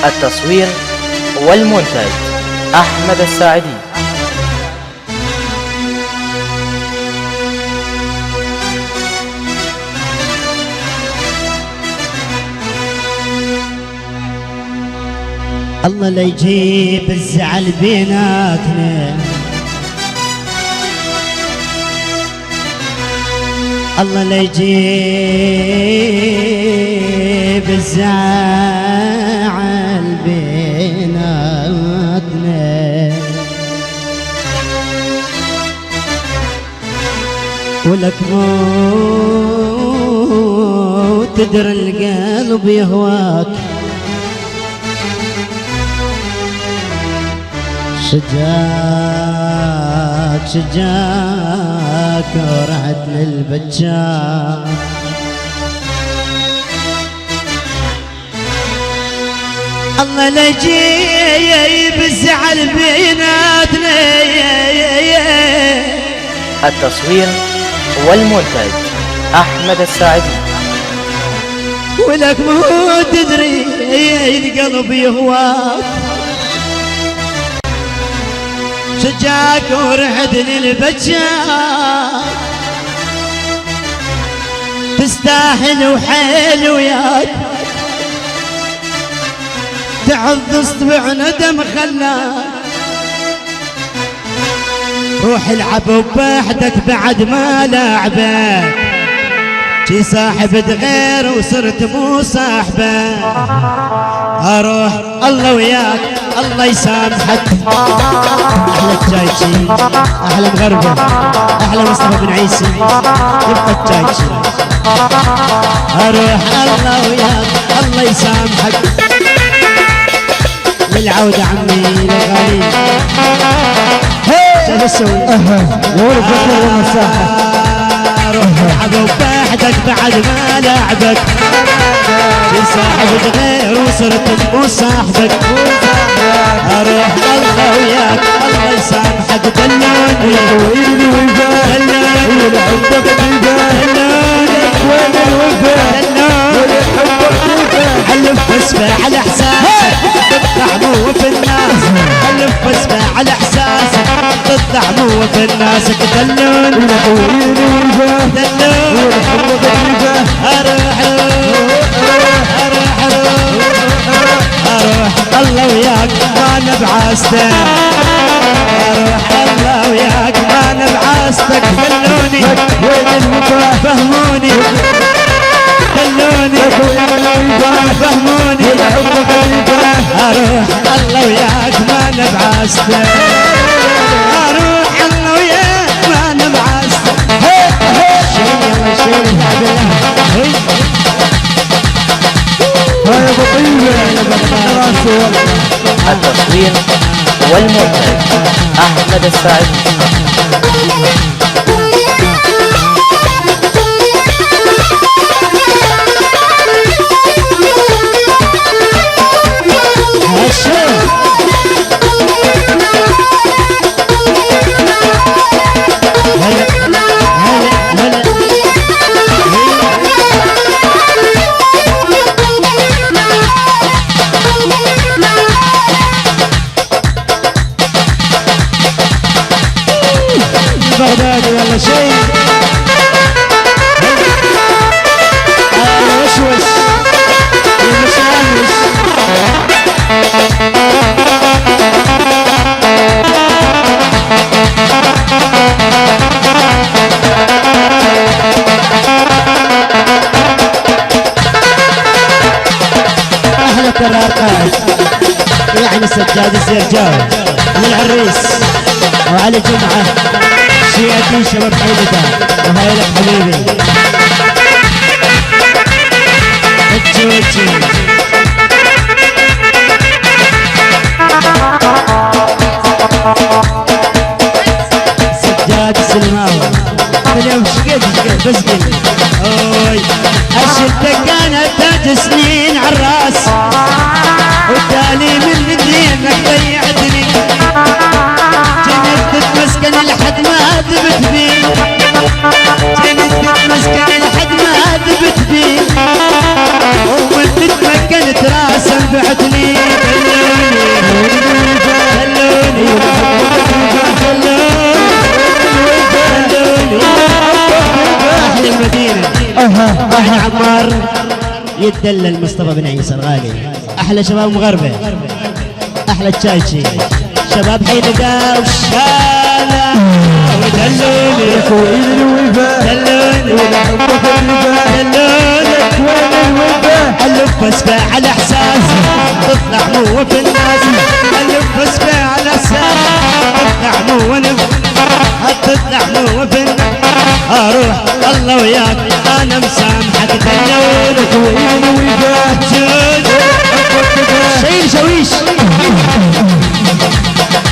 التصوير والمونتاج أحمد الساعدي. الله لا يجيب الزعل بيناتنا، الله لا يجيب الزعل بيناتنا، ولك مو تدري القلب يهواك، شجاك ورحت للبجاك، الله لا يجيب الزعل بيناتنا. التصوير والمونتاج أحمد الساعدي. ولك مو تدري القلب يهواك، شجاك ورحت للبجاك، تستاهل وحيل وياك، تعض اصطبع ندم خلاك، روح العب وبحدك بعد ما لعبك، شي صاحبت غير وصرت مو صاحبه، اروح الله وياك الله يسامحك. احلى الجايتشي، احلى مغربه، احلى مصطفى بن عيسى، يبقى الجايتشي، اروح الله وياك الله يسامحك. للعودة عمي للغالي شوف السوي يا ولد فكر المساحة، روح العب وبحدك بعد ما لعبك، في صاحبك غير وصرت مو صاحبك، اروح الله وياك الله يسامحك. دلوني وين الوفا، دلوني حبك دلوني وين الوفا، دلوني حبك حلف واسمع على احساسك تطلع مو في الناس، حلف واسمع على احساسك تطلع مو في ناسك. دلوني وين الوفا، دلوني حبك اروح الله وياك ما نبعاستك، اروح الله وياك ما نبعاستك. دلوني وين الوفا فهموني، دلوني فهموني، اروح الله وياك ما نبعاستك، اروح الله وياك ما نبعاستك. شيل يلا شيل التصوير والمونتاج أحمد الساعدي. بغدادي ولا شيء وشوش المشامش احلى التراقات يعني سجاد الزرجاوي للعريس وعلي جمعه شيئتي شباب حيدته وهاي لك حبيبي التوتي سجاد السلماوي اليوم شقيت بس قل اوي اشدك كانت تاج سنين عالراس، والتالي من اثنينك ضيعتني، جنت تتمسكن لحد ما ثبت بي، جنت تتمسكن لحد ما ثبت بي، ومن تتمكن تراسا بعتني. احلى عمار يتدلل مصطفى بن عيسى الغالي. احلى شباب مغربه، احلى تشايشي شباب حين دا وشالة ودلوني وين الوفا دلوني ولحبك الرفا دلوني وين الوفا الف اسبع على احساس تطلع مو في الناس، الف اسبع على احساس تطلع مو تطلع مو في الناس. اروح الله وياك انا مسامحك دلونك وين الوفا شيل شويش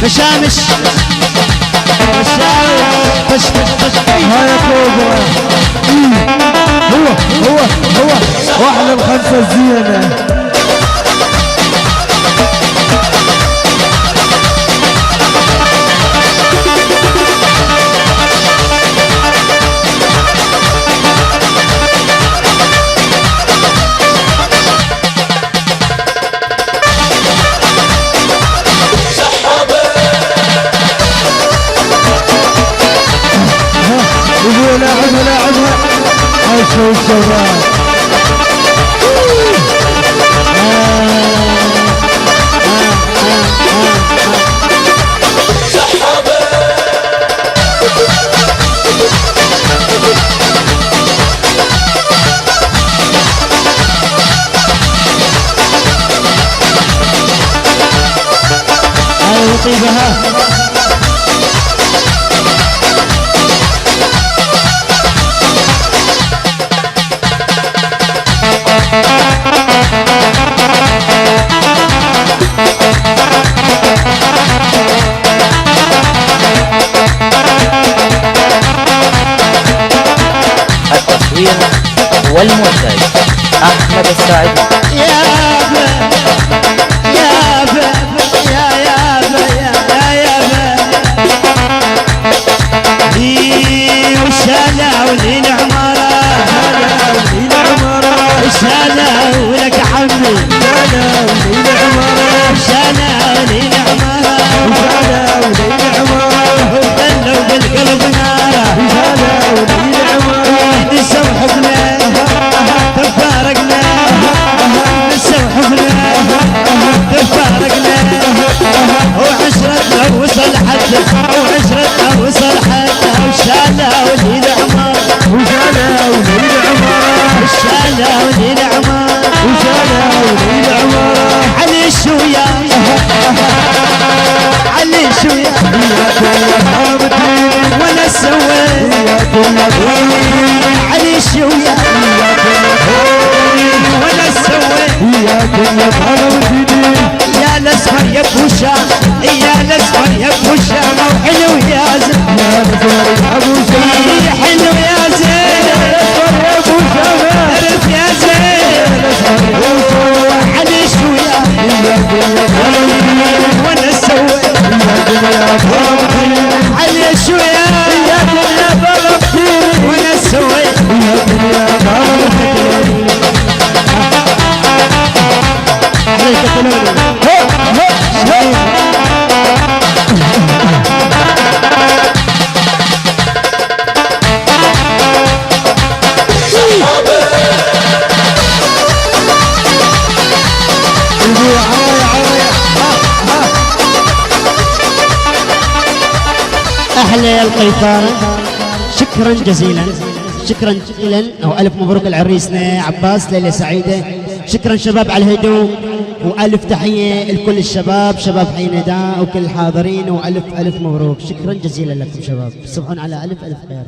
مشامش مشاوش هاي كوبا هو واحلى الخمسة الزينة. لاعبها عيشوا الشباب. لطيفها التصوير والمونتاج أحمد الساعدي. يا الاسمر يا بوشا يا الاسمر يا بوشا حلو يا زين حلو يا زين عرف يا زين علي شوية وانا سوي علي شوية وانا سوي أحلى يا القيثارة. شكرا جزيلا شكرا جزيلا ألف مبروك لعريسنا عباس، ليلة سعيدة. شكرا شباب على الهدوء، وألف تحية لكل الشباب شباب حي نداء وكل الحاضرين، وألف ألف مبروك. شكرا جزيلا لكم شباب، تصبحون على ألف ألف خير.